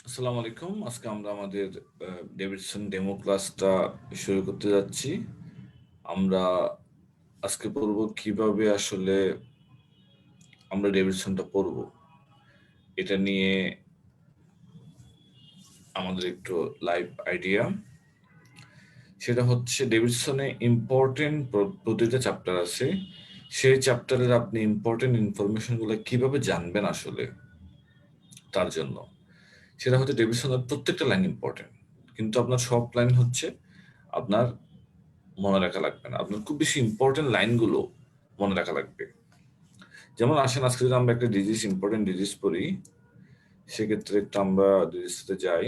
আসসালামু আলাইকুম। আজকে আমরা আমাদের ডেভিডসন ডেমো ক্লাসটা শুরু করতে যাচ্ছি। আমরা আজকে পড়ব কিভাবে আসলে আমরা ডেভিডসনটা পড়ব। এটা নিয়ে আমাদের একটু লাইভ আইডিয়া। সেটা হচ্ছে ডেভিডসনে ইম্পর্টেন্ট প্রতিটা চ্যাপ্টার আছে। সেই চ্যাপ্টারের আপনি ইম্পর্টেন্ট ইনফরমেশনগুলো কিভাবে জানবেন আসলে তার জন্য। সেটা হচ্ছে ডেভিডসনের প্রত্যেকটা লাইন ইম্পর্টেন্ট, কিন্তু আপনার সব লাইন হচ্ছে আপনার মনে রাখা লাগবে না। আপনার খুব বেশি ইম্পর্টেন্ট লাইনগুলো মনে রাখা লাগবে। যেমন আসেন আজকে যদি আমরা একটা ডিজিজ ইম্পর্টেন্ট ডিজিজ পড়ি, সেক্ষেত্রে একটু আমরা ডিজিজতে যাই।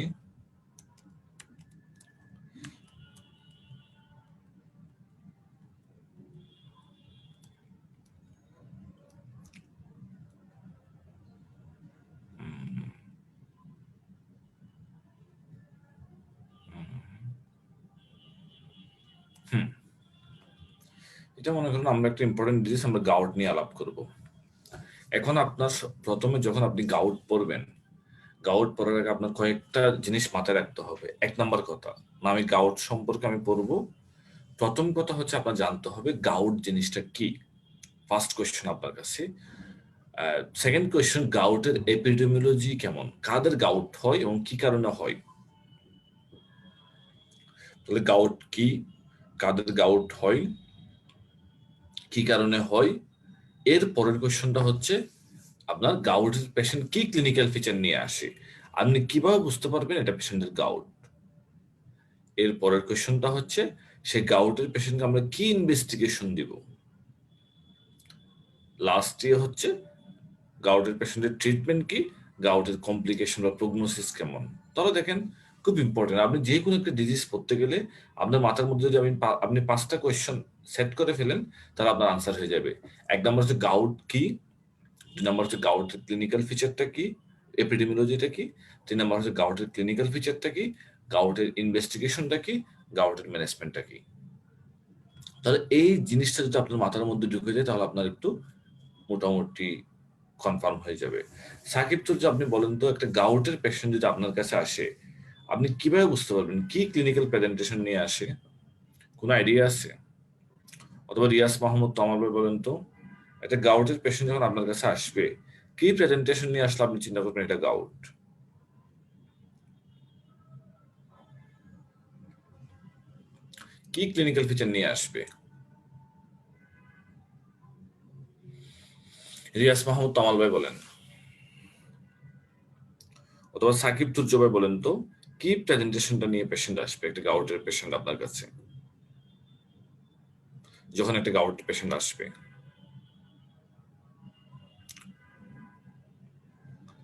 এটা মনে করুন আমরা একটা ইম্পর্টেন্ট ডিজিজ আমরা গাউট নিয়ে আলাপ করব। এখন আপনার প্রথমে যখন আপনি গাউট পড়বেন, গাউট পড়ার আগে আপনার কয়েকটা জিনিস মাথায় রাখতে হবে। এক নাম্বার কথা, না আমি গাউট সম্পর্কে আমি পড়বো, প্রথম কথা হচ্ছে আপনার জানতে হবে গাউট জিনিসটা কি। ফার্স্ট কোয়েশ্চেন আপনার কাছে। সেকেন্ড কোয়েশ্চেন, গাউটের এপিডেমিওলজি কেমন, কাদের গাউট হয় এবং কি কারণে হয়। তাহলে গাউট কি, কাদের গাউট হয়, কি কারণে হয়। এর পরের কোয়েশ্চনটা হচ্ছে আপনার গাউটের পেশেন্ট কি ক্লিনিক্যাল ফিচার নিয়ে আসে, আপনি কিভাবে বুঝতে পারবেন এটা পেশেন্টের গাউট। এর পরের কোয়েশ্চনটা হচ্ছে সেই গাউটের পেশেন্টকে আমরা কি ইনভেস্টিগেশন দিব। লাস্ট ইয়ে হচ্ছে গাউটের পেশেন্টের ট্রিটমেন্ট কি, গাউটের কমপ্লিকেশন বা প্রগনোসিস কেমন। তাহলে দেখেন খুব ইম্পর্টেন্ট, আপনি যে কোনো একটা ডিজিজ পড়তে গেলে আপনার মাথার মধ্যে যদি আপনি 5টা কোয়েশ্চন সেট করে ফেলেন, তাহলে আপনার আনসার হয়ে যাবে। এক নম্বর হচ্ছে গাউট কি, 2 নম্বর হচ্ছে গাউটের ক্লিনিক্যাল ফিচারটা কি, এপিডেমিওলজিটা কি, 3 নম্বর হচ্ছে গাউটের ক্লিনিক্যাল ফিচারটা কি, গাউটের ইনভেস্টিগেশনটা কি, গাউটের ম্যানেজমেন্টটা কি। তাহলে এই জিনিসটা যদি আপনার মাথার মধ্যে ঢুকে যায়, তাহলে আপনার একটু মোটামুটি কনফার্ম হয়ে যাবে। সাকিব, তো যে আপনি বলেন তো, একটা গাউটের পেশেন্ট যদি আপনার কাছে আসে, আপনি কিভাবে বুঝতে পারবেন কি ক্লিনিক্যাল প্রেজেন্টেশন নিয়ে আসে, কোনো আইডিয়া আছে? অথবা রিয়াজ মাহমুদ তমাল ভাই বলেন তো, একটা গাউটের পেশেন্ট যখন আপনার কাছে আসবে, কি প্রেজেন্টেশন নিয়ে আসলে আপনি চিন্তা করবেন এটা গাউট। কি ক্লিনিক্যাল ফিচার নিয়ে আসবে? রিয়াজ মাহমুদ তমাল ভাই বলেন, অথবা সাকিব তুর্য ভাই বলেন তো, কি প্রেজেন্টেশনটা নিয়ে পেশেন্ট আসবে একটা গাউটের পেশেন্ট আপনার কাছে, যখন একটা গাউট পেশেন্ট আসবে।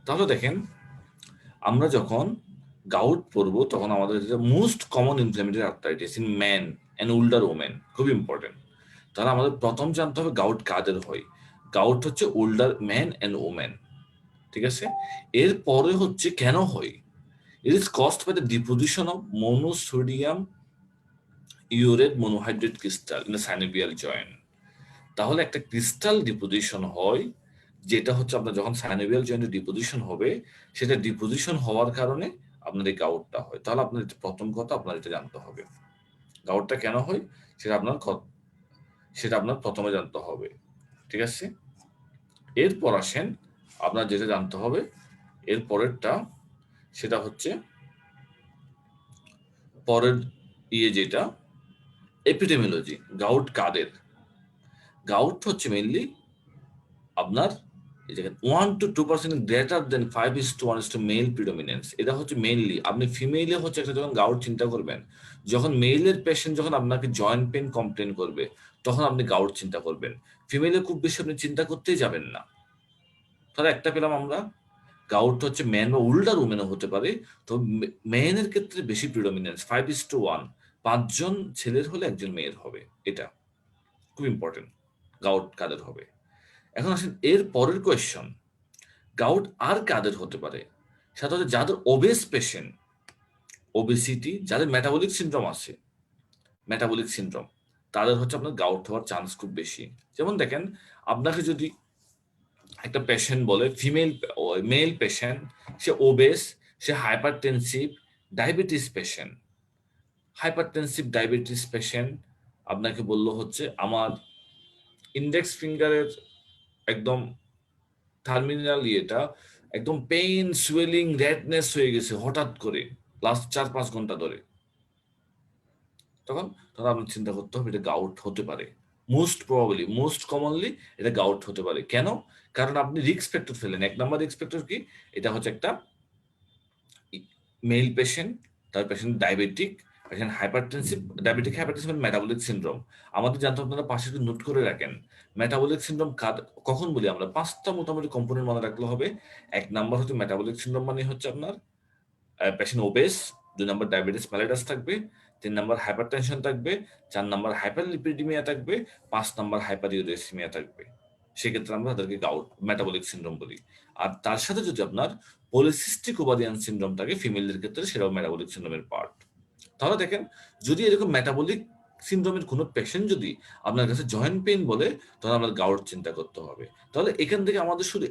তাহলে দেখেন, আমরা যখন গাউট পড়বো তখন আমাদের most common inflammatory arthritis in man and older women, খুব ইম্পর্টেন্ট। তাহলে আমাদের প্রথম জানতে হবে গাউট কাদের হয়। গাউট হচ্ছে ওল্ডার ম্যান অ্যান্ড ওমেন, ঠিক আছে। এরপরে হচ্ছে কেন হয়। It is caused by the deposition of monosodium urate monohydrate crystal in the synovial joint. তাহলে একটা ক্রিস্টাল ডিপোজিশন হয়, যেটা হচ্ছে আপনার যখন সাইনোভিয়াল জয়েন্টে ডিপোজিশন হবে, সেটা ডিপোজিশন হওয়ার কারণে আপনার এই গাউটটা হয়। তাহলে আপনার এটা প্রথম কথা, আপনার এটা জানতে হবে গাউটটা কেন হয়, সেটা আপনার সেটা আপনার প্রথমে জানতে হবে, ঠিক আছে। এরপর আসেন আপনার যেটা জানতে হবে এর পরেরটা, সেটা হচ্ছে পরের যেটা এপিডেমিওলজি। গাউট কাদের? গাউট হচ্ছে মেইনলি আপনার এই জায়গায় 1 to 2% গ্রেটার দেন 5:1 মেল প্রিডোমিনেন্স। এটা হচ্ছে মেইনলি আপনি ফিমেইলে হচ্ছে একটা যখন গাউট চিন্তা করবেন, যখন মেইলের পেশেন্ট যখন আপনাকে জয়েন্ট পেন কমপ্লেন করবে, তখন আপনি গাউট চিন্তা করবেন। ফিমেইলে খুব বেশি আপনি চিন্তা করতেই যাবেন না। তাহলে একটা পেলাম আমরা, গাউট হচ্ছে ম্যান বা উল্টার উমেনও হতে পারে। তো মেয়েদের ক্ষেত্রে বেশি প্রিডোমিনেন্স 5:1, 5জন ছেলের হলে একজন মেয়ের হবে। এটা খুব ইম্পর্টেন্ট, গাউট কাদের হবে। এখন আসেন এর পরের কোয়েশ্চন, গাউট আর কাদের হতে পারে। সাধারণত যাদের ওবেস পেশেন্ট, ওবেসিটি, যাদের মেটাবলিক সিনড্রোম আছে, মেটাবলিক সিনড্রোম, তাদের হচ্ছে আপনার গাউট হওয়ার চান্স খুব বেশি। যেমন দেখেন, আপনাকে যদি একটা পেশেন্ট বলে ফিমেল, মেল পেশেন্ট, সে ওবেস, সে হাইপারটেনসিভ ডায়াবেটিস পেশেন্ট, আপনাকে বললো হচ্ছে আমার ইন্ডেক্স ফিঙ্গারের একদম টার্মিনাল ইয়েটা একদম পেইন, সুয়েলিং, রেডনেস হয়ে গেছে হঠাৎ করে লাস্ট 4-5 ঘন্টা ধরে। তখন তখন আপনার চিন্তা করতে হবে এটা গাউট হতে পারে। মোস্ট কমনলি এটা গাউট হতে পারে। কেন? কারণ আপনি রিস্ক ফ্যাক্টর ফেলেন। 1 নাম্বার রিস্ক ফ্যাক্টর কি? এটা হচ্ছে একটা মেল পেশেন্ট, তার patient diabetic, patient hypertensive, diabetic hypertensive metabolic syndrome. আমাদের জানতে আপনারা পাশে একটু নোট করে রাখেন। মেটাবলিক সিনড্রোম কখন বলি আমরা? 5টা মোটামুটি কম্পোনেন্ট মনে রাখলে হবে। 1 নাম্বার হচ্ছে মেটাবলিক সিনড্রোম মানে হচ্ছে আপনার patient obeys, 2 number diabetes mellitus থাকবে, 3 নাম্বার হাইপারটেনশন থাকবে, 4 নাম্বার হাইপারলিপিডিমিয়া থাকবে, 5 নাম্বার হাইপারইউরেসিমিয়া থাকবে। সেক্ষেত্রে আমরা তাদেরকে গাউট মেটাবলিক সিনড্রোম বলি। আর তার সাথে যদি আপনার পলিসিস্টিক ওভারিয়ান সিনড্রোম থাকে ফিমেলদের ক্ষেত্রে, সেটাও মেটাবলিক সিনড্রোমের পার্ট। তাহলে দেখেন, যদি এরকম মেটাবলিক সিনড্রোমের কোনো পেশেন্ট যদি আপনার কাছে জয়েন্ট পেইন বলে, তখন আপনার গাউট চিন্তা করতে হবে। তাহলে এখান থেকে আমাদের শুধু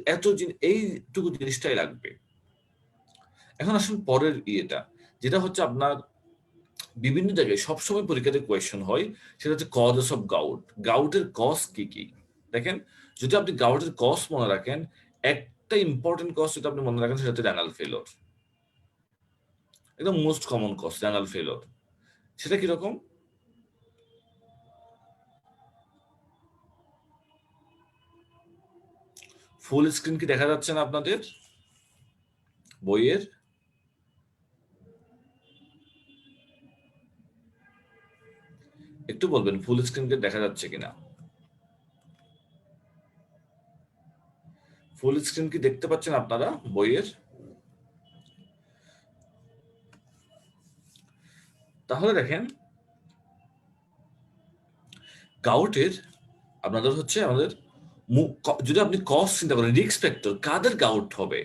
এইটুকু জিনিসটাই লাগবে। এখন আসুন পরের ইয়েটা, যেটা হচ্ছে আপনার বিভিন্ন জায়গায় সবসময় পরীক্ষাতে কোয়েশ্চেন হয়, সেটা হচ্ছে কজেস অফ গাউট। গাউটের কজ কি কি? দেখেন, যদি আপনি গাউটের কজ মনে রাখেন, একটা ইম্পর্টেন্ট কজ যেটা আপনি মনে রাখেন সেটা হচ্ছে রেনাল ফেলোর। একদম মোস্ট কমন কজ রেনাল ফেলোর। সেটা কিরকম? ফুল স্ক্রিন কি দেখা যাচ্ছে না আপনাদের বইয়ের? একটু বলবেন ফুল স্ক্রিনকে দেখা যাচ্ছে কিনা? ফুল স্ক্রিন কি দেখতে পাচ্ছেন আপনারা বইয়ের? তাহলে দেখেন, গাউটের আপনাদের হচ্ছে আমাদের যদি আপনি কজ চিন্তা করেন, রিস্ক ফ্যাক্টর কাদের গাউট হবে,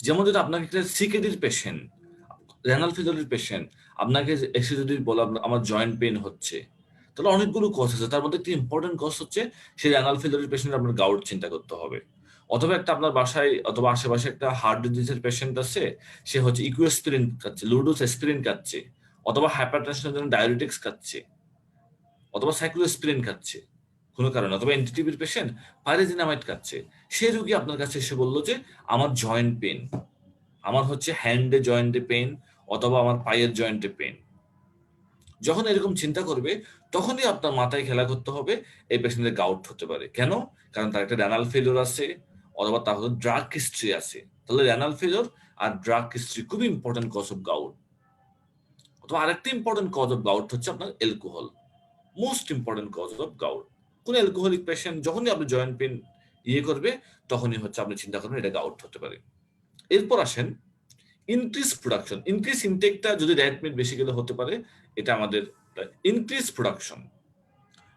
যেমন যদি আপনাকে একটা সিকেডির পেশেন্ট, রেনাল ফেলিওরের পেশেন্ট আপনাকে এসে যদি বলে আমার জয়েন্ট পেইন হচ্ছে, তাহলে অনেকগুলো কজ আছে। তার মধ্যে একটি ইম্পর্টেন্ট কজ হচ্ছে সেই রেনাল ফেলিওরের পেশেন্ট আপনার গাউট চিন্তা করতে হবে। অথবা একটা আপনার বাসায় অথবা আশেপাশে একটা হার্ট ডিজিজের পেশেন্ট আছে, সে হচ্ছে ইকুয়েস্পিরিন খাচ্ছে, লুডোস এসপিরিন খাচ্ছে, অথবা হাইপারটেনশনের জন্য ডায়াবেটিক্স খাচ্ছে, অথবা সাইক্লোস্পিরিন খাচ্ছে কোনো কারণে, অথবা এনটিটিভির পেশেন্ট পাইরেজিনামাইড খাচ্ছে। সেই রোগী আপনার কাছে এসে বললো যে আমার জয়েন্ট পেন, আমার হচ্ছে হ্যান্ডে জয়েন্টে পেন, অথবা আমার পায়ের জয়েন্টে পেন। যখন এরকম চিন্তা করবে, তখনই আপনার মাথায় খেলা করতে হবে এই পেশেন্টের গাউট হতে পারে। কেন? কারণ তার একটা রেনাল ফেলিওর আছে, অথবা তার হয়তো ড্রাগ হিস্ট্রি আছে। তাহলে রেনাল ফেলিওর আর ড্রাগ হিস্ট্রি খুবই ইম্পর্টেন্ট কজ অফ গাউট। অথবা আরেকটা ইম্পর্টেন্ট কজ অফ গাউট হচ্ছে আপনার alcohol. Most important cause of gout. কোন অ্যালকোহলিক পেশেন্ট যখনই আপনি জয়েন্ট পেন করবে, তখনই হচ্ছে আপনি চিন্তা করবেন এটা গাউট হতে পারে। এরপর আসেন ইনক্রিজ প্রোডাকশন। ইনক্রিজ ইনটেকটা যদি রেড মিট বেশি গেলে হতে পারে, এটা আমাদের ইনক্রিজ প্রোডাকশন।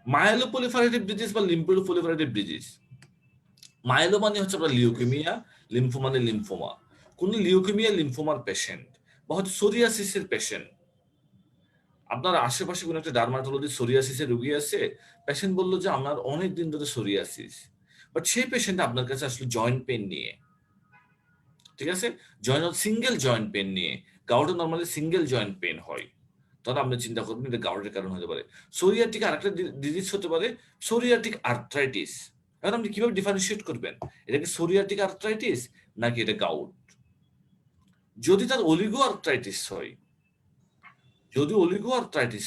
মায়েলোপ্রলিফারেটিভ ডিজিজ বা লিম্ফোপ্রলিফারেটিভ ডিজিজ। মায়েলো মানে হচ্ছে আপনার লিউকেমিয়া, লিম্ফো মানে লিম্ফোমা। কোন লিউকেমিয়া লিম্ফোমার পেশেন্ট বা হচ্ছে সোরিয়াসিসের পেশেন্ট, আপনার আশেপাশে কোনো একটা ডার্মাটোলজি সোরিয়াসিসের রোগী আছে, পেশেন্ট বললো যে আমার অনেক দিন ধরে সোরিয়াসিস, বাট সেই পেশেন্ট আপনার কাছে আসলে জয়েন্ট পেন নিয়ে, ঠিক আছে, সিঙ্গেল জয়েন্ট পেন নিয়ে। গাউটে নর্মালি সিঙ্গেল জয়েন্ট পেন হয়, তখন আপনি চিন্তা করবেন এটা গাউটের কারণ হতে পারে। সোরিয়াটিক আরেকটা ডিজিজ হতে পারে, সোরিয়াটিক আর্থ্রাইটিস। এখন আপনি কিভাবে ডিফারেন্সিয়েট করবেন এটা কি সোরিয়াটিক আর্থ্রাইটিস নাকি এটা গাউট? যদি তার অলিগো আর্থ্রাইটিস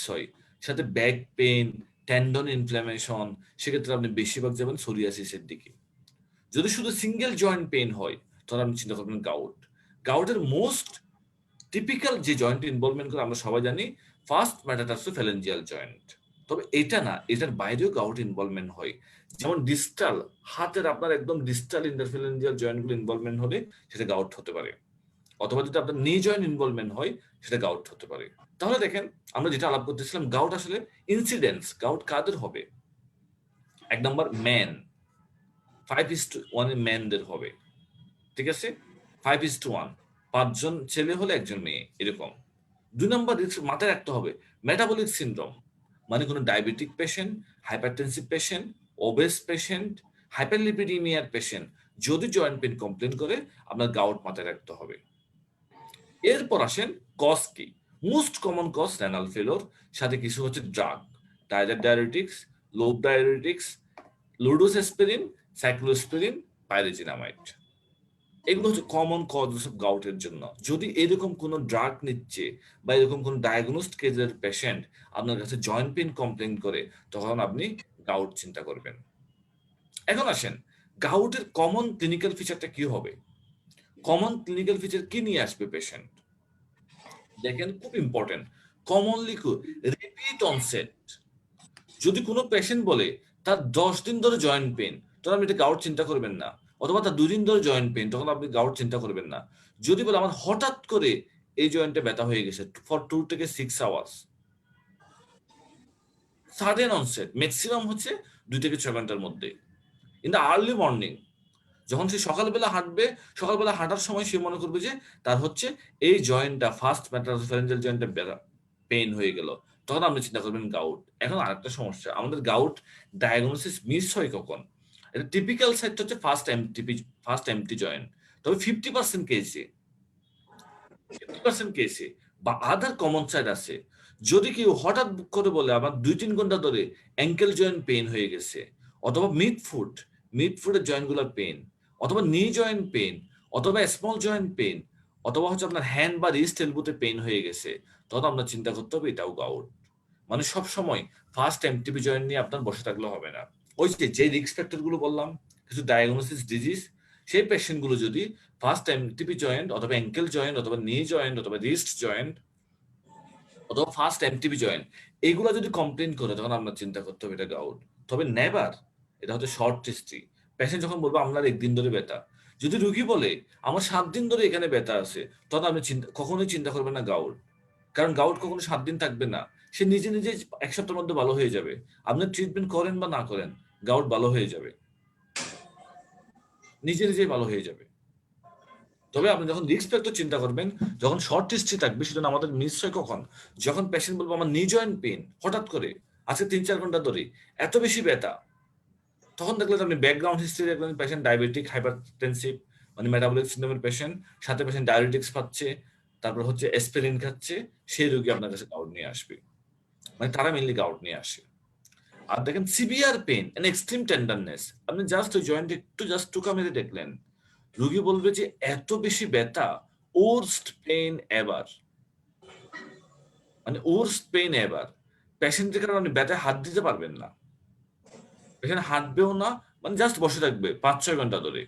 হয়, সাথে ব্যাক পেন, টেন্ডন ইনফ্ল্যামেশন, সেক্ষেত্রে আপনি বেশিরভাগ যাবেন সোরিয়াসিসের দিকে। যদি শুধু সিঙ্গেল জয়েন্ট পেন হয়, তাহলে আপনি চিন্তা করবেন গাউট। গাউটের মোস্ট টিপিক্যাল যে জয়েন্ট ইনভলভমেন্ট করে আমরা সবাই জানি, ফার্স্ট মেটাটার্সোফ্যালেঞ্জিয়াল জয়েন্ট। তবে এটা না, এটার বাইরেও গাউট ইনভলভমেন্ট হয়। যেমন ডিস্টাল হাতের আপনার একদম ডিস্টাল ইন্টারফ্যালেঞ্জিয়াল জয়েন্টগুলো ইনভলভমেন্ট হলে সেটা গাউট হতে পারে। অথবা যদি আপনার নি জয়েন্ট ইনভলভমেন্ট হয়, সেটা গাউট হতে পারে। তাহলে দেখেন, আমরা যেটা আলাপ করতেছিলাম, গাউট আসলে ইনসিডেন্স, গাউট কাদের হবে? 1 নম্বর ম্যান, 5:1 ম্যানদের হবে, ঠিক আছে, 5:1, 5 জন ছেলে হলে 1 জন মেয়ে, এরকম। 2 নম্বর মাথায় রাখতে হবে মেটাবলিক সিনড্রোম, মানে কোনো diabetic patient, hypertensive patient, obese patient, হাইপারলিপিডিমিয়ার পেশেন্ট যদি জয়েন্ট পেন কমপ্লেন করে, আপনার গাউট মাথায় রাখতে হবে। এরপর আসেন কজ কি। মোস্ট কমন কজ রেনাল ফেলোর, সাথে কিছু হচ্ছে ড্রাগ, ডায়ারেটিক্স, লোভ ডায়ারেটিক্স, লুডোসেস্পিরিন, সাইক্লোস্পিরিন, পাইরিজিনামাইড। এগুলো হচ্ছে কমন কজ অফ গাউটের জন্য। যদি এরকম কোনো ড্রাগ নিচ্ছে বা এরকম কোনো ডায়াগনোসড কেসের পেশেন্ট আপনার কাছে জয়েন্ট পেইন কমপ্লেন করে, তখন আপনি গাউট চিন্তা করবেন। এখন আসেন, গাউটের কমন ক্লিনিক্যাল ফিচারটা কি হবে? কমন ক্লিনিক্যাল ফিচার কি নিয়ে আসবে পেশেন্ট? দেখেন, খুব ইম্পর্টেন্ট, কমনলি রিপিট অনসেট। যদি কোনো পেশেন্ট বলে তার 10 দিন ধরে জয়েন্ট পেন, তখন আপনি এটা গাউট চিন্তা করবেন না। অথবা তার 2 দিন ধরে জয়েন্ট পেন, তখন আপনি গাউট চিন্তা করবেন না। যদি বলে আমার হঠাৎ করে এই জয়েন্টে ব্যথা হয়ে গেছে ফর 2 থেকে 6 আওয়ার্স, সাডেন অনসেট, ম্যাক্সিমাম হচ্ছে 2 থেকে 6 ঘন্টার মধ্যে, ইন দ্য আর্লি মর্নিং, যখন সে সকালবেলা হাঁটবে, সকালবেলা হাঁটার সময় সে মনে করবে যে তার হচ্ছে এই জয়েন্টটা, ফার্স্ট মেটাফারেঞ্জাল জয়েন্টটা পেইন হয়ে গেল, তখন আপনি চিন্তা করবেন গাউট। এখন আরেকটা সমস্যা, আমাদের গাউট ডায়াগনোসিস মিস হয় কখন? এটা টিপিক্যাল সাইট হচ্ছে ফার্স্ট এমটি জয়েন্ট। তবে 50% কেসে, 50% কেসে বা আদার কমন সাইড আছে। যদি কেউ হঠাৎ করে বলে আমার 2-3 ঘন্টা ধরে অ্যাঙ্কেল জয়েন্ট পেইন হয়ে গেছে, অথবা মিড ফুটের জয়েন্ট গুলার পেইন, অথবা নি জয়েন্ট পেইন, অথবা স্মল জয়েন্ট পেইন, অথবা হচ্ছে আপনার হ্যান্ড বা রিস্ট এলবোতে পেইন হয়ে গেছে, তখন আপনার চিন্তা করতে হবে এটাও গাউট। মানে সব সময় ফার্স্ট এমটিপি জয়েন্ট নিয়ে আপনার বসে থাকলে হবে না। ওই যে রিস্ক ফ্যাক্টর গুলো বললাম, কিছু ডায়াগনোসিস ডিজিজ, সেই পেশেন্ট গুলো যদি ফার্স্ট এমটিপি জয়েন্ট, অথবা অ্যাঙ্কেল জয়েন্ট, অথবা নি জয়েন্ট, অথবা রিস্ট জয়েন্ট, অথবা ফার্স্ট এমটিপি জয়েন্ট, এইগুলো যদি কমপ্লেন করে, তখন আপনার চিন্তা করতে হবে এটা গাউট। তবে নেভার, এটা হচ্ছে শর্ট হিস্ট্রি। পেশেন্ট যখন বলবো আপনার 1 দিন ধরে ব্যথা, যদি রুগী বলে আমার 7 দিন ধরে এখানে ব্যথা আছে, তখন আপনি কখনোই চিন্তা করবেন না গাউট। কারণ গাউট কখনো 7 দিন থাকবে না, সে নিজে নিজে 1 সপ্তাহের মধ্যে ভালো হয়ে যাবে। আপনি ট্রিটমেন্ট করেন বা না করেন, গাউট ভালো হয়ে যাবে, নিজে নিজেই ভালো হয়ে যাবে। তবে আপনি যখন রিস্ক ফ্যাক্টর চিন্তা করবেন, যখন শর্ট হিস্ট্রি থাকবে, সেটা আমাদের মিস হয় কখন? যখন পেশেন্ট বলবো আমার নি জয়েন্ট পেইন হঠাৎ করে আজকে 3-4 ঘন্টা ধরে এত বেশি ব্যথা, তখন দেখলেন আপনি ব্যাকগ্রাউন্ড হিস্ট্রি দেখলেন পেশেন্ট ডায়াবেটিক, হাইপারটেনসিভ, মানে মেটাবলিক সিন্ড্রোমের পেশেন্ট, সাথে পেশেন্ট ডায়াবেটিক্স পাচ্ছে, তারপর হচ্ছে অ্যাসপিরিন খাচ্ছে, সেই রোগী আপনার কাছে গাউট নিয়ে আসবে। মানে তারা মেইনলি গাউট নিয়ে আসে। আর দেখেন severe pain and extreme tenderness, আপনি জাস্ট ওই জয়েন্ট একটু জাস্ট টুকা মেরে দেখলেন, রোগী বলবে যে এত বেশি ব্যথা, ওরস্ট পেইন এভার, মানে ওরস্ট পেইন এভার। পেশেন্টের কারণে আপনি ব্যথায় হাত দিতে পারবেন না, পেশেন্ট হাঁটবেও না, মানে জাস্ট বসে থাকবে 5-6 ঘন্টা ধরে,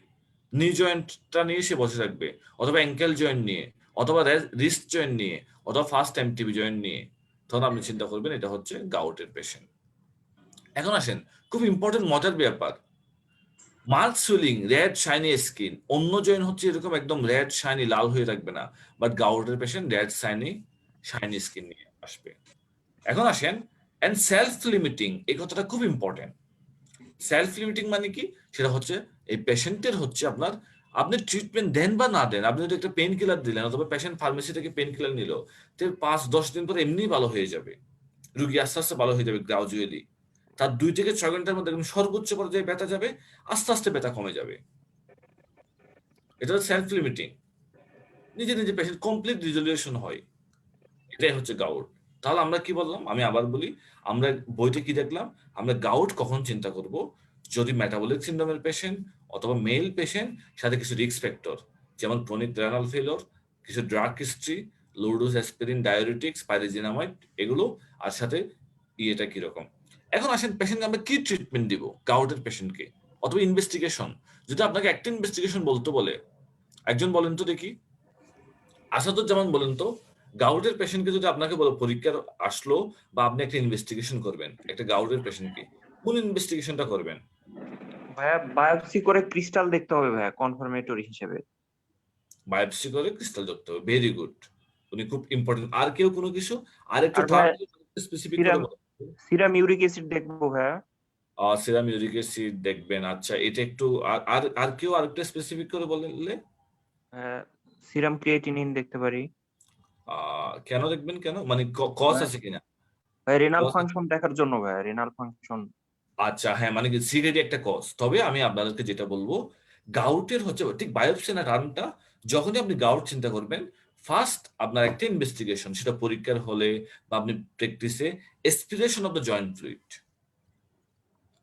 নি জয়েন্টটা নিয়ে সে বসে থাকবে, অথবা অ্যাঙ্কেল জয়েন্ট নিয়ে, অথবা রিস্ট জয়েন্ট নিয়ে, অথবা ফার্স্ট এমটিবি জয়েন্ট নিয়ে, তখন আপনি চিন্তা করবেন এটা হচ্ছে গাউটের পেশেন্ট। এখন আসেন, খুব ইম্পর্টেন্ট মজার ব্যাপার, mark swelling, red shiny skin, অন্য জয়েন্ট হচ্ছে এরকম একদম রেড শাইনি লাল হয়ে থাকবে না, বাট গাউটের পেশেন্ট রেড শাইনি স্কিন নিয়ে আসবে। এখন আসেন, এন্ড সেলফ লিমিটিং, এই কথাটা খুব ইম্পর্টেন্ট। সেলফ লিমিটিং মানে কি? সেটা হচ্ছে এই পেশেন্টের হচ্ছে আপনার, আপনি ট্রিটমেন্ট দেন বা না দেন, আপনি যদি একটা পেন কিলার দিলেন, অথবা পেশেন্ট ফার্মেসি থেকে পেন কিলার নিল, তো 5-10 দিন পরে এমনি ভালো হয়ে যাবে, রুগী আস্তে আস্তে ভালো হয়ে যাবে গ্রাজুয়ালি। তার 2 থেকে 6 ঘন্টার মধ্যে সর্বোচ্চ পর্যায়ে ব্যথা যাবে, আস্তে আস্তে ব্যথা কমে যাবে। এটা হচ্ছে সেলফ লিমিটিং, নিজে নিজে পেশেন্ট কমপ্লিট রিজলিউশন হয়, এটাই হচ্ছে গাউট। তাহলে আমরা কি বললাম, আমি আবার বলি, আমরা বইতে কি দেখলাম, আমরা গাউট কখন চিন্তা করব? যদি মেটাবলিক সিন্ড্রোমের পেশেন্ট, অথবা মেল পেশেন্ট, সাথে কিছু রিস্ক ফ্যাক্টর, যেমন ক্রনিক রেনাল ফেলিওর, কিছু ড্রাগ হিস্ট্রি, লোডোস অ্যাসপিরিন, ডায়োরেটিক্স, পাইরিজিনামাইড, এগুলো, আর সাথে ইয়েটা কিরকম। এখন আসেন, পেশেন্টকে আমরা কি ট্রিটমেন্ট দিব গাউটের পেশেন্টকে, অথবা ইনভেস্টিগেশন, যদি আপনাকে একটা ইনভেস্টিগেশন বলতে বলে, একজন বলেন তো দেখি, আসাদুজ্জামান বলেন তো, গাউটের পেশেন্টকে যদি আপনাকে বলো পরীক্ষার আসলো, বা আপনি একটা ইনভেস্টিগেশন করবেন একটা গাউটের পেশেন্টকে, কোন ইনভেস্টিগেশনটা করবেন? ভাইয়া বায়োপসি করে ক্রিস্টাল দেখতে হবে ভাইয়া, কনফার্মেটরি হিসেবে। বায়োপসি করে ক্রিস্টাল ধরতে হবে, ভেরি গুড, উনি খুব ইম্পর্টেন্ট। আর কেউ কোনো কিছু, আর একটু আর ভাইয়া থার্ড স্পেসিফিক করে সিরাম বলেন। সিরাম ইউরিক অ্যাসিড দেখবো ভাইয়া। সিরাম ইউরিক অ্যাসিড দেখবেন, আচ্ছা এটা একটু, আর আর আর কেউ আরেকটা স্পেসিফিক করে বললে? সিরাম ক্রিয়েটিনিন দেখতে পারি। কেন দেখবেন, কেন মানে কজ ভাইয়া আছে কিনা? ভাই রেনাল কজ, ফাংশন দেখার জন্য ভাইয়া, রেনাল ফাংশন। আচ্ছা হ্যাঁ, মানে কি সিগারেট একটা কজ। তবে আমি আপনাদেরকে যেটা বলবো, গাউটের হচ্ছে ঠিক বায়োপসি না টার্মটা, যখনই আপনি গাউট চিন্তা করবেন, ফার্স্ট আপনার একটা ইনভেস্টিগেশন, সেটা পরীক্ষার হলে বা আপনি প্র্যাকটিসে, aspiration of the joint fluid.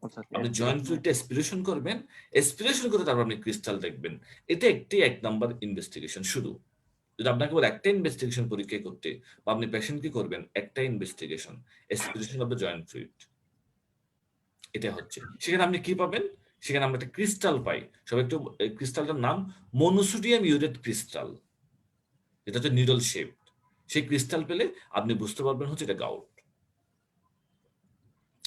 আচ্ছা আচ্ছা, আপনি জয়েন্ট aspiration. ফ্লুইডটা এসপিরেশন করবেন, এসপিরেশন করে তারপর আপনি ক্রিস্টাল দেখবেন। এটা একটি 1 নাম্বার ইনভেস্টিগেশন শুধু। যদি আপনাকে বলে একটা ইনভেস্টিগেশন পরীক্ষা করতে, বা আপনি পেশেন্টকে করবেন একটা investigation, aspiration of the joint fluid, এটা হচ্ছে। সেখানে আপনি কি পাবেন? সেখানে আমরা একটা ক্রিস্টাল পাই। সবাই একটু, ক্রিস্টালটার নাম মনোসোডিয়াম ইউরেট ক্রিস্টাল। এটা হচ্ছে নিডল শেপ। সেই ক্রিস্টাল পেলে আপনি বুঝতে পারবেন হচ্ছে এটা গাউট।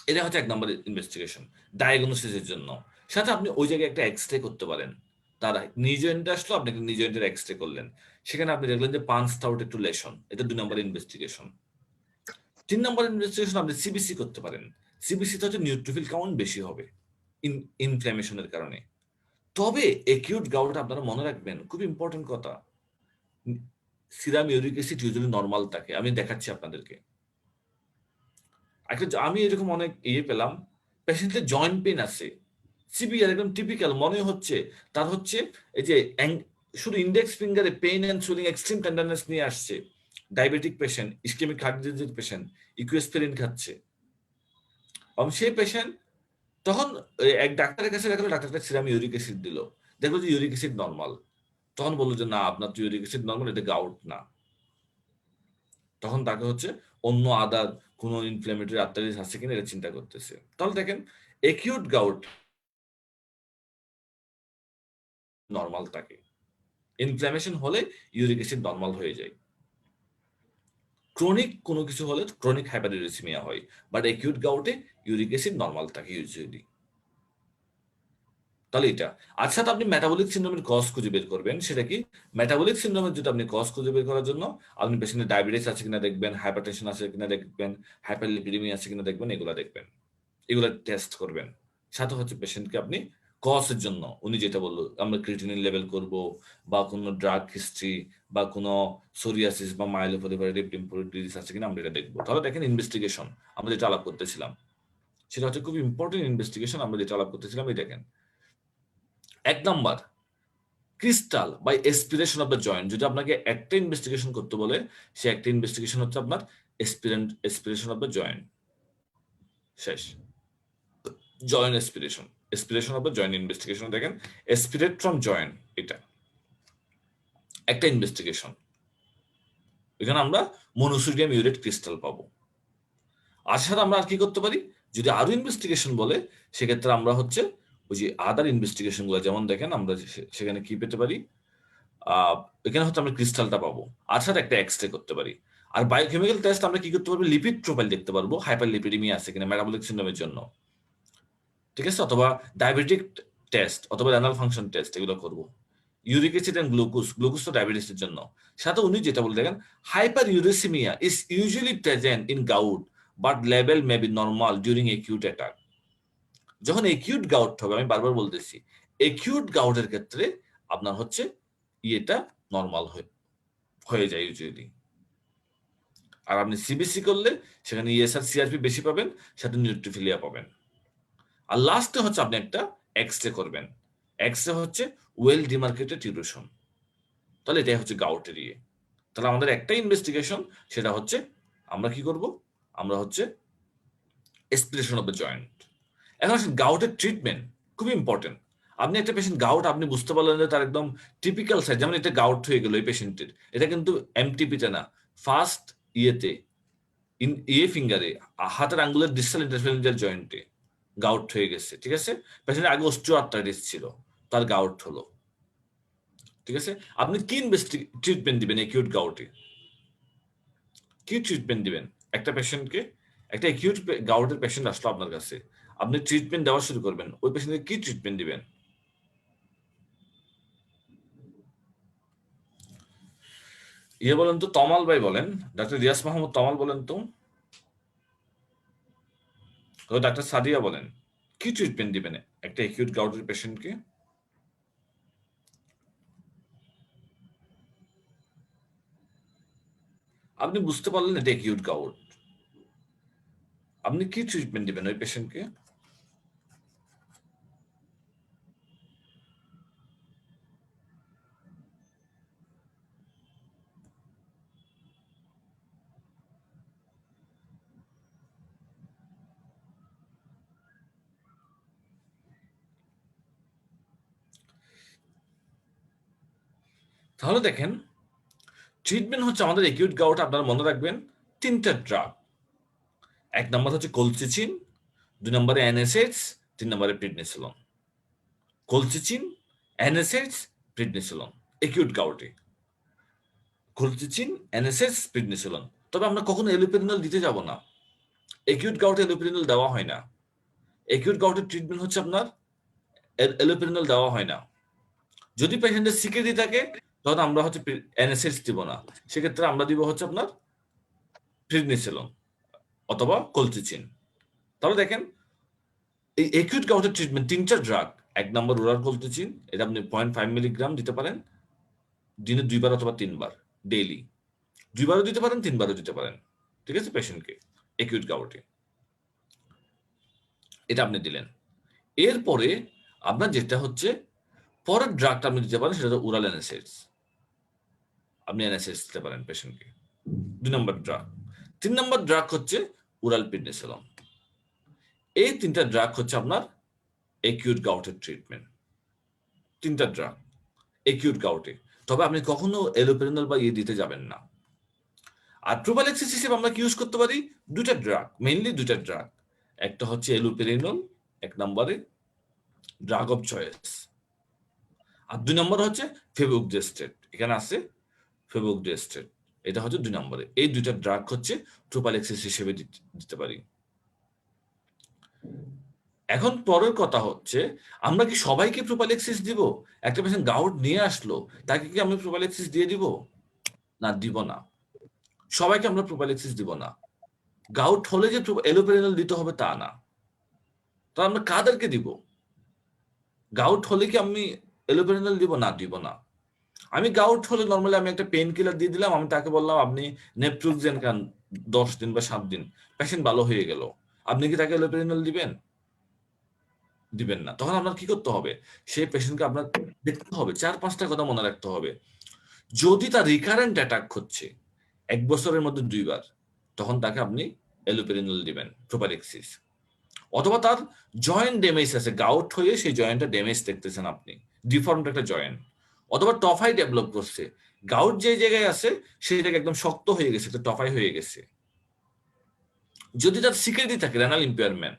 এটা হচ্ছে 1 নম্বর ইনভেস্টিগেশন ডায়াগনোসিসের জন্য। সাথে আপনি ওই জায়গায় একটা এক্স-রে করতে পারেন। তার নিজ জয়েন্টে আসলো, আপনি একটা নিজ জয়েন্টের এক্স-রে করলেন। সেখানে আপনি দেখলেন যে পাঞ্চড আউট একটু লেশন। এটা 2 নম্বর ইনভেস্টিগেশন। 3 নম্বর ইনভেস্টিগেশন আপনি সিবিসি করতে পারেন। সিবিসি তে হচ্ছে নিউট্রোফিল কাউন্ট বেশি হবে ইনফ্ল্যামেশনের কারণে। তবে একিউট গাউট আপনারা মনে রাখবেন, খুব ইম্পর্টেন্ট কথা, serum uric acid usually normal থাকে। আমি দেখাচ্ছি আপনাদেরকে। একটা আমি এরকম অনেক পেলাম, পেশেন্টের জয়েন্ট পেইন আছে। সিভিয়ার একদম টিপিক্যাল মনে হচ্ছে তার হচ্ছে এই যে শুধু ইন্ডেক্স ফিঙ্গারে pain and swelling extreme tenderness নিয়ে আসছে। Diabetic patient, ischemic heart disease patient, Ecosprin খাচ্ছে। এবং সেই পেশেন্ট তখন এক ডাক্তারের কাছে দেখালো, ডাক্তারটা সিরাম ইউরিক অ্যাসিড দিল। দেখলো যে ইউরিক অ্যাসিড নরমাল। তখন বললো যে না, আপনার তো ইউরিক অ্যাসিড নরমাল, এটা গাউট না। তখন তাকে হচ্ছে অন্য আদার কোনো ইনফ্ল্যামেটরি আর্টারিস আছে কিনা এটা চিন্তা করতেছে। তাহলে দেখেন, একিউট গাউট নরমাল থাকে, ইনফ্ল্যামেশন হলে ইউরিক অ্যাসিড নরমাল হয়ে যায়। ক্রনিক কোনো কিছু হলে ক্রনিক হাইপারউরেসিমিয়া হয়, বাট একিউট গাউটে ইউরিক অ্যাসিড নরমাল থাকে ইউজুয়ালি। তাহলে এটা। আর সাথে আপনি মেটাবলিক সিন্ড্রোমের কজ খুঁজে বের করবেন। সেটা কি? মেটাবলিক সিন্ড্রোমের যদি আপনি কজ খুঁজে বের করার জন্য আপনি পেশেন্টের ডায়াবেটিস আছে কিনা দেখবেন, হাইপারটেনশন আছে কিনা দেখবেন, হাইপারলিপিডেমিয়া আছে কিনা দেখবেন, এগুলা দেখবেন, এগুলা টেস্ট করবেন। সাথে হচ্ছে পেশেন্টকে আপনি কজের জন্য উনি যেটা বললো, আমরা ক্রিটিনিন লেভেল করব, বা কোনো ড্রাগ হিস্ট্রি, বা কোনো সোরিয়াসিস বা মাইলোপ্রলিফারেটিভ লিম্ফোয়েড ডিজিজ আছে কিনা আমরা এটা দেখবো। তাহলে দেখেন ইনভেস্টিগেশন আমরা যেটা আলাপ করতেছিলাম, সেটা হচ্ছে খুব ইম্পর্টেন্ট ইনভেস্টিগেশন আমরা যেটা আলাপ করতেছিলাম। এই দেখেন, 1 নাম্বার ক্রিস্টাল বা এসপিরেশন অফ দ্য জয়েন্ট। যদি আপনাকে একটা ইনভেস্টিগেশন করতে বলে, সে একটা ইনভেস্টিগেশন হচ্ছে আপনার এসপিরেশন অফ দ্য জয়েন্ট। শেষ। Joint aspiration, aspiration of the joint investigation. দেখেন, এসপিরেট ফ্রম জয়েন্ট, এটা একটা ইনভেস্টিগেশন। এখানে আমরা মনোসোডিয়াম ইউরেট ক্রিস্টাল পাবো। আর সাথে আমরা আর কি করতে পারি, যদি আরো ইনভেস্টিগেশন বলে, সেক্ষেত্রে আমরা হচ্ছে ওই যে আদার ইনভেস্টিগেশন গুলো, যেমন দেখেন আমরা সেখানে কি পেতে পারি, এখানে হচ্ছে আমরা ক্রিস্টালটা পাবো, আর সাথে একটা এক্স-রে করতে পারি। আর বায়োকেমিক্যাল টেস্ট আমরা কি করতে পারবো, লিপিড প্রোফাইল দেখতে পারবো, হাইপারলিপিডেমিয়া আছে কিনা মেটাবলিক সিন্ড্রোমের জন্য, ঠিক আছে, অথবা ডায়াবেটিক টেস্ট, অথবা রেনাল ফাংশন টেস্ট, এগুলো করবো। Uric acid and glucose, glucose তো ডায়াবেটিসের জন্য। সাথে উনি যেটা বলে দেখেন, hyperuricemia is usually present in gout, but level may be normal during acute attack. যখন একিউট গাউট হবে, আমি বারবার বলতেছি, একিউট গাউটের ক্ষেত্রে আপনার হচ্ছে ইয়েটা নর্মাল হয়ে যায় ইউজুয়ালি। আর আপনি সিবিসি করলে সেখানে ইএসআর সিআরপি বেশি পাবেন, সাথে নিউট্রোফিলিয়া পাবেন। আর লাস্টে হচ্ছে আপনি একটা এক্স-রে করবেন। এক্স-রে হচ্ছে ওয়েল ডিমার্কেটেড ইউরেশন। তাহলে এটাই হচ্ছে গাউটের ইয়ে। তাহলে আমাদের একটাই ইনভেস্টিগেশন, সেটা হচ্ছে আমরা কি করব, আমরা হচ্ছে এসপিরেশন অফ দ্য জয়েন্ট। এখন আসেন গাউটের ট্রিটমেন্ট, খুবই ইম্পর্টেন্ট। আপনি একটা পেশেন্ট গাউট আপনি বুঝতে পারলেন যে তার একদম টিপিক্যাল সাইজ, যেমন এটা গাউট হয়ে গেল এই পেশেন্টের, এটা কিন্তু এমটিপিতে না, ফার্স্ট ইয়েতে ফিঙ্গারে, হাতের আঙ্গুলের ডিস্টাল ইন্টারফেরেন্সিয়াল জয়েন্টে গাউট হয়ে গেছে, ঠিক আছে। পেশেন্টের আগে অস্টিওআর্থ্রাইটিস ছিল, তার গাউট হলো, ঠিক আছে। আপনি কি ট্রিটমেন্ট দিবেন একিউট গাউটে? কি ট্রিটমেন্ট দিবেন একটা পেশেন্টকে? একটা একিউট গাউটের পেশেন্ট আসলো আপনার কাছে, আপনি ট্রিটমেন্ট দেওয়া শুরু করবেন, ওই পেশেন্টকে কি ট্রিটমেন্ট দিবেন? ইয়ে বলেন তো, তমাল ভাই বলেন, ডাক্তার রিয়াজ মাহমুদ তমাল বলেন তো, ডাক্তার সাদিয়া বলেন, কি ট্রিটমেন্ট দিবেন একটা একিউট গাউটের পেশেন্টকে? আপনি বুঝতে পারলেন এটা একিউট গাউট, আপনি কি ট্রিটমেন্ট দিবেন ওই পেশেন্টকে? তাহলে দেখেন ট্রিটমেন্ট হচ্ছে আমাদের একিউট গাউট, আপনারা মনে রাখবেন 3টা ড্রাগ। 1 নম্বর হচ্ছে কলচিচিন, 2 নম্বরে NSAIDs, 3 নম্বরে prednisolone. Colchicine, NSAIDs, prednisolone acute গাউটে। Colchicine, NSAIDs, prednisolone. তবে আমরা কখনো এলোপেরিনল দিতে যাব না। একিউট গাউটে এলোপেরিনল দেওয়া হয় না। একিউট গাউটের ট্রিটমেন্ট হচ্ছে আপনার এলোপেরিনল দেওয়া হয় না। যদি পেশেন্টের সিকেডি থাকে তখন আমরা হচ্ছে NSAIDs দিব না, সেক্ষেত্রে আমরা দিব হচ্ছে আপনার প্রেডনিসোলন অথবা কলচিচিন। তাহলে দেখেন এই একিউট গাউটের ট্রিটমেন্ট 3টা ড্রাগ। 1 নম্বর ওরাল কলচিচিন, এটা আপনি 0.5 মিলিগ্রাম দিতে পারেন দিনে 2 বার অথবা 3 বার ডেইলি। 2 বারও দিতে পারেন, 3 বারও দিতে পারেন, ঠিক আছে, পেশেন্টকে একিউট গাউটে। এটা আপনি দিলেন। এরপরে আপনার যেটা হচ্ছে পরের ড্রাগটা আপনি দিতে পারেন, সেটা হচ্ছে ওরাল NSAIDs। আপনি NSAIDs দিতে পারেন পেশেন্টকে, 2 নম্বর ড্রাগ। 3 নম্বর ড্রাগ হচ্ছে ওরাল প্রেডনিসোলন। এই 3টা ড্রাগ হচ্ছে আপনার একিউট গাউটের ট্রিটমেন্ট। 3টা ড্রাগ একিউট গাউটে। তবে আপনি কখনো এলোপেরিনল বা দিতে যাবেন না। আর প্রোফাইল্যাক্সিস হিসেবে আমরা কি ইউজ করতে পারি? 2টা ড্রাগ, মেইনলি 2টা ড্রাগ। একটা হচ্ছে এলোপেরিনল 1 নম্বরে, ড্রাগ অফ চয়েস। আর 2 নম্বর হচ্ছে ফেবুকজেস্টেট, এখানে আছে ফেবুকজেস্টেট, এটা হচ্ছে 2 নম্বরে। এই 2টা ড্রাগ হচ্ছে প্রোফাইল্যাক্সিস হিসেবে দিতে পারি। এখন পরের কথা হচ্ছে, আমরা কি সবাইকে প্রোফাইল্যাক্সিস দিব? একটা পেশেন্ট গাউট নিয়ে আসলো, তাকে কি আমি প্রোফাইল্যাক্সিস দিয়ে দিব? না, দিব না। সবাইকে আমরা প্রোফাইল্যাক্সিস দিব না। গাউট হলে যে এলোপেরিনল দিতে হবে তা না। তো আমরা কাদেরকে দিব? গাউট হলে কি আমি এলোপেরিনল দিব? না, দিব না। আমি গাউট হলে নরমালি আমি একটা পেইন কিলার দিয়ে দিলাম, আমি তাকে বললাম আপনি নেপট্রুক্সেন খান 10 দিন বা 7 দিন, পেশেন্ট ভালো হয়ে গেল। আপনি কি তাকে এলোপেরিনল দিবেন? দিবেন না। তখন আপনার কি করতে হবে? সেই পেশেন্টকে আপনার দেখতে হবে, 4-5টা কথা মনে রাখতে হবে। যদি তার রিকারেন্ট অ্যাটাক হচ্ছে 1 বছরের মধ্যে 2 বার, তখন তাকে আপনি এলোপেরিনল দিবেন, প্রোফাইল্যাক্সিস। অথবা তার জয়েন্ট ড্যামেজ আছে, গাউট হয়ে সেই জয়েন্টটা ড্যামেজ দেখতেছেন আপনি, ডিফর্মড একটা জয়েন্ট, অথবা টফাই ডেভেলপ করছে। গাউট যে জায়গায় আছে সেই জায়গায় একদম শক্ত হয়ে গেছে, একটা টফাই হয়ে গেছে। যদি তার সিকিউরিটি থাকে, রেনাল ইম্পেয়ারমেন্ট,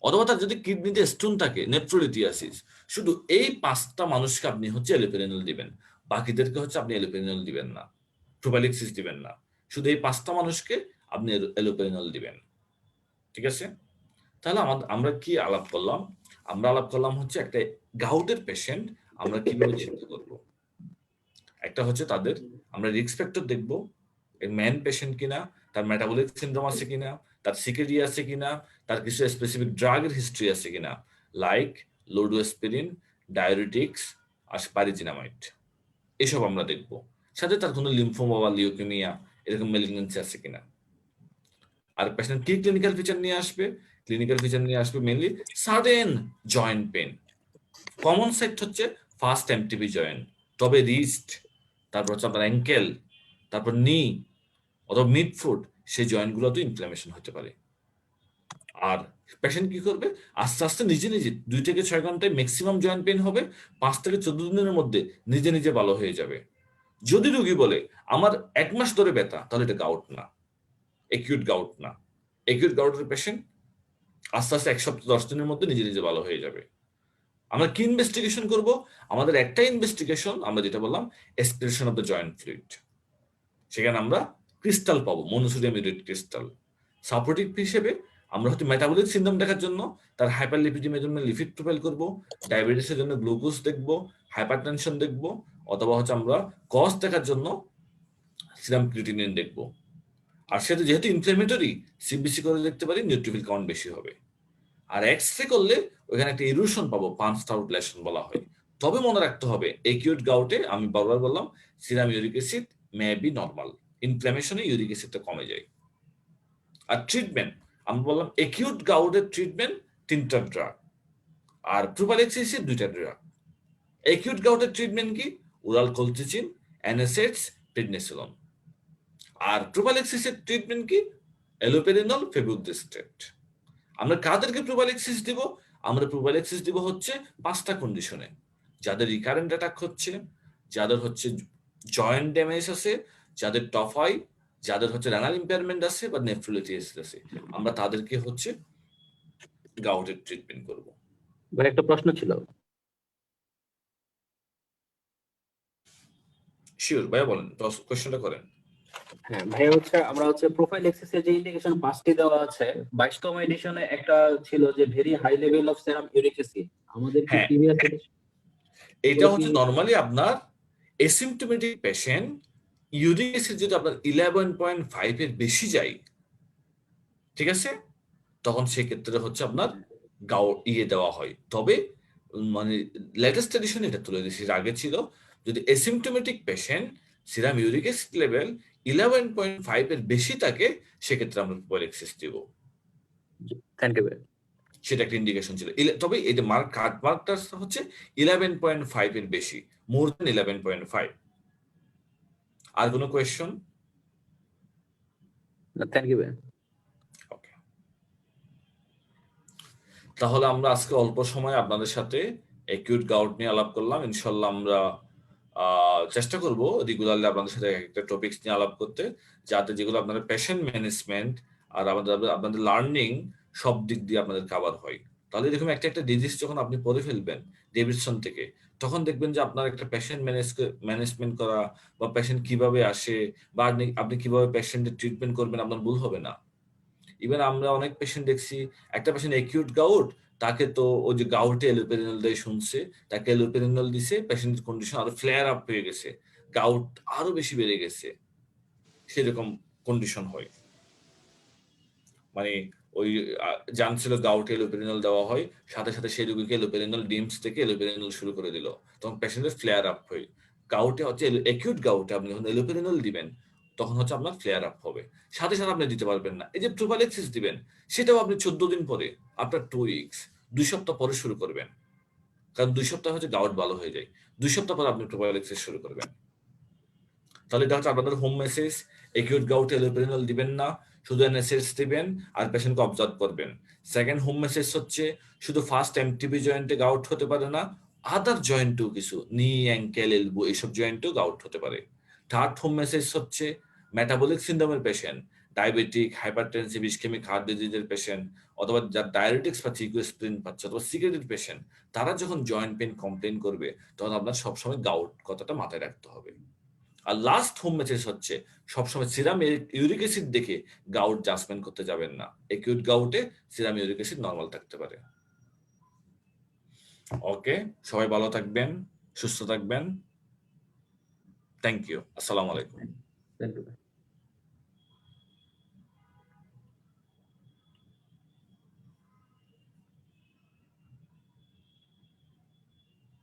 অথবা তার যদি কিডনিতে স্টোন থাকে, নেফ্রোলিথিয়াসিস, শুধু এই 5টা মানুষকে আপনি হচ্ছে এলোপেরিনল দিবেন। বাকিদেরকে হচ্ছে আপনি এলোপেরিনল দিবেন না, প্রোফাইল্যাক্সিস দিবেন না। শুধু এই 5টা মানুষকে আপনি এলোপেরিনল দিবেন, ঠিক আছে? তাহলে আমরা কি আলাপ করলাম? আমরা আলাপ করলাম হচ্ছে একটা গাউটের পেশেন্ট আমরা কিভাবে চিন্তা করব। একটা হচ্ছে তাদের আমরা রিস্ক ফ্যাক্টর দেখব, ম্যান পেশেন্ট কিনা, তার মেটাবলিক সিনড্রোম আছে কিনা, তার সিকেডি আছে কিনা, তার কিছু স্পেসিফিক ড্রাগের হিস্ট্রি আছে কিনা, লাইক লোডোস্পিরিন, ডায়োরিটিক্স আর পারিজিনামাইড, এসব আমরা দেখব। সাথে তার কোনো লিম্ফোমা বা লিউকেমিয়া এরকম মেলিগনেন্সি আছে কিনা। আর পেশেন্ট কি ক্লিনিক্যাল ফিচার নিয়ে আসবে? ক্লিনিক্যাল ফিচার নিয়ে আসবে mainly sudden joint pain. Common site হচ্ছে ফার্স্ট এমটিবি জয়েন্ট, তবে রিস্ট, তারপর হচ্ছে আপনার অ্যাঙ্কেল, তারপর নি অথবা মিড ফুট, সেই জয়েন্টগুলোতে ইনফ্লামেশন হতে পারে। আর পেশেন্ট কি করবে? আস্তে আস্তে নিজে নিজে 2 থেকে 6 ঘন্টায় ম্যাক্সিমাম জয়েন্ট পেন হবে, 5 থেকে 14 দিনের মধ্যে নিজে নিজে ভালো হয়ে যাবে। যদি রোগী বলে আমার 1 মাস ধরে ব্যথা, তাহলে এটা গাউট না, একিউট গাউট না। একিউট গাউটের পেশেন্ট আস্তে আস্তে 1 সপ্তাহ 10 দিনের মধ্যে নিজে নিজে ভালো হয়ে যাবে। আমরা কি ইনভেস্টিগেশন করব? আমাদের একটাই ইনভেস্টিগেশন, আমরা যেটা বললাম expression of the joint fluid. সেখানে আমরা ক্রিস্টাল পাবো, মনোসোডিয়াম ইউরেট ক্রিস্টাল। সাপোর্টিভ হিসেবে আমরা হচ্ছে মেটাবলিক সিনড্রোম দেখার জন্য তার হাইপারলিপিডিমিয়ার জন্য লিপিড প্রোফাইল করব, ডায়াবেটিসের জন্য গ্লুকোজ দেখব, হাইপারটেনশন দেখব, অথবা হচ্ছে আমরা কজ দেখার জন্য সিরাম ক্রিটিনিন দেখব। আর সেটা যেহেতু ইনফ্লেমেটরি, সিবিসি করে দেখতে পারি, নিউট্রোফিল কাউন্ট বেশি হবে। আর এক্স-রে করলে ওখানে একটা ইরোশন পাবো, পাঞ্চড আউট লেশন বলা হয়। তবে মনে রাখতে হবে একিউট গাউটে আমি বারবার বললাম serum uric acid may be normal, ইনফ্ল্যামেশনে ইউরিক অ্যাসিডটা কমে যায়। আর ট্রিটমেন্ট আমরা বললাম একিউট গাউটের ট্রিটমেন্ট 3টা ড্রাগ, আর প্রোফাইল্যাক্সিসে 2টা ড্রাগ। একিউট গাউটের ট্রিটমেন্ট কি? Oral colchicine, NSAIDs, prednisolone. আর প্রোফাইল্যাক্সিসের ট্রিটমেন্ট কি? এলোপেরিনল, ফেবুকজেস্টেট। আমরা কাদেরকে প্রোফাইল্যাক্সিস দিব? আমরা প্রোফাইল্যাক্সিস দিব হচ্ছে 5টা কন্ডিশনে। যাদের রিকারেন্ট অ্যাটাক হচ্ছে, যাদের হচ্ছে জয়েন্ট ড্যামেজ আছে, যাদের টপ হয়, যাদের হচ্ছে রেনাল ইম্পেয়ারমেন্ট আছে বা নেফ্রোলিটিস আছে, আমরা তাদেরকে হচ্ছে গাউটের ট্রিটমেন্ট করব। ভাই একটা প্রশ্ন ছিল। শিওর ভাইয়া, বলেন, কোশ্চেনটা করেন। হ্যাঁ ভাই, আমরা প্রোফাইল এক্সেসের যে ইন্ডিকেশন 5টি দেওয়া আছে, 22তম এডিশনে একটা ছিল যে very high level of serum uric acid. আমাদের কি হ্যাঁ, প্রিভিয়াস এটা হচ্ছে নরমালি আপনার এসিমটোমেটিক পেশেন্ট, ইউরিক অ্যাসিড যদি আপনার 11.5 এর বেশি যায়, ঠিক আছে, তখন সেক্ষেত্রে হচ্ছে আপনার দেওয়া হয়। তবে মানে লেটেস্ট এডিশন এটা তুলে দিয়েছি, আগে ছিল যদি asymptomatic patient serum uric acid level 11.5 এর বেশি থাকে, সেক্ষেত্রে আমরা প্রোপাইল এক্সেস দিব। থ্যাংক ইউ ভাই। সেটা একটা ইন্ডিকেশন ছিল। তবে এটা মার্কটা হচ্ছে 11.5 এর বেশি, মোর দেন 11.5। আর কোনো কোয়েশ্চন? থ্যাংক ইউ ভাই। ওকে, তাহলে আমরা আজকে অল্প সময় আপনাদের সাথে অ্যাকিউট গাউট নিয়ে আলাপ করলাম। ইনশাল্লাহ আমরা চেষ্টা করব রেগুলারলি আপনাদের সাথে একটা টপিকস নিয়ে আলাপ করতে, যাতে যেগুলো আপনাদের পেশেন্ট ম্যানেজমেন্ট আর আপনাদের লার্নিং সব দিক দিয়ে আপনাদের কাভার হয়। তাহলে এরকম একটা ডিজিজ যখন আপনি পড়ে ফেলবেন ডেভিডসন থেকে, তখন দেখবেন যে আপনার একটা পেশেন্ট ম্যানেজমেন্ট করা বা পেশেন্ট কিভাবে আসে বা আপনি কিভাবে পেশেন্টের ট্রিটমেন্ট করবেন আপনার ভুল হবে না। ইভেন আমরা অনেক পেশেন্ট দেখছি, একটা পেশেন্ট অ্যাকিউট গাউট, তাকে তো ওই যে গাউটে এলোপেরিনল দিয়ে শুনছে, তাকে এলোপেরিনল দিছে, পেশেন্টের কন্ডিশন আরো ফ্লেয়ার আপ হয়ে গেছে, গাউট আরো বেশি বেড়ে গেছে, সেরকম কন্ডিশন হয়। মানে ওই জানছিল গাউটে এলোপেরিনল দেওয়া হয়, সাথে সাথে সেই রোগীকে এলোপেরিনল ডিমস থেকে এলোপেরিনল শুরু করে দিল, তখন পেশেন্টের ফ্লেয়ার আপ হয়। গাউটে হচ্ছে অ্যাকিউট গাউটে আপনি যখন এলোপেরিনল দিবেন, তখন হচ্ছে আপনার ফ্লেয়ার আপ হবে, সাথে সাথে আপনি দিতে পারবেন না। এই যে প্রোফাইলেক্সিস দিবেন, সেটাও আপনি 14 দিন পরে, আপনার 2 উইকস, 2 সপ্তাহ পরে শুরু করবেন, কারণ 2 সপ্তাহ হচ্ছে গাউট ভালো হয়ে যায়, 2 সপ্তাহ পরে আপনি প্রোফাইলেক্সিস শুরু করবেন। তাহলে এটা হচ্ছে আপনাদের হোম মেসেজ, একিউট গাউটে এলোপেরিনল দিবেন না, শুধু এনএসএস দিবেন আর পেশেন্টকে অবজার্ভ করবেন। সেকেন্ড হোম মেসেজ হচ্ছে শুধু ফার্স্ট এমটিবি জয়েন্টে গাউট হতে পারে না, আদার জয়েন্টেও কিছু নি, অ্যাঙ্কেল, এলবো এইসব জয়েন্টেও গাউট হতে পারে। থার্ড হোম মেসেজ হচ্ছে মেটাবলিক সিন্ড্রোমের patient, diabetic, hypertensive, ischemic heart ডিজিজের পেশেন্ট, অথবা যার ডায়াবেটিক্স বা থিকোস্প্রিন পাচ্ছে, অথবা সিগারেটের পেশেন্ট, তারা যখন জয়েন্ট পেন কমপ্লেন করবে, তখন আপনার সবসময় গাউট কথাটা মাথায় রাখতে হবে। আর লাস্ট হোম মেসেজ হচ্ছে সবসময় সিরাম ইউরিক অ্যাসিড দেখে গাউট জাজমেন্ট করতে যাবেন না, একিউট গাউটে সিরাম ইউরিক অ্যাসিড নরমাল থাকতে পারে। ওকে, সবাই ভালো থাকবেন, সুস্থ থাকবেন। থ্যাংক ইউ, আসসালামু আলাইকুম। Thank you.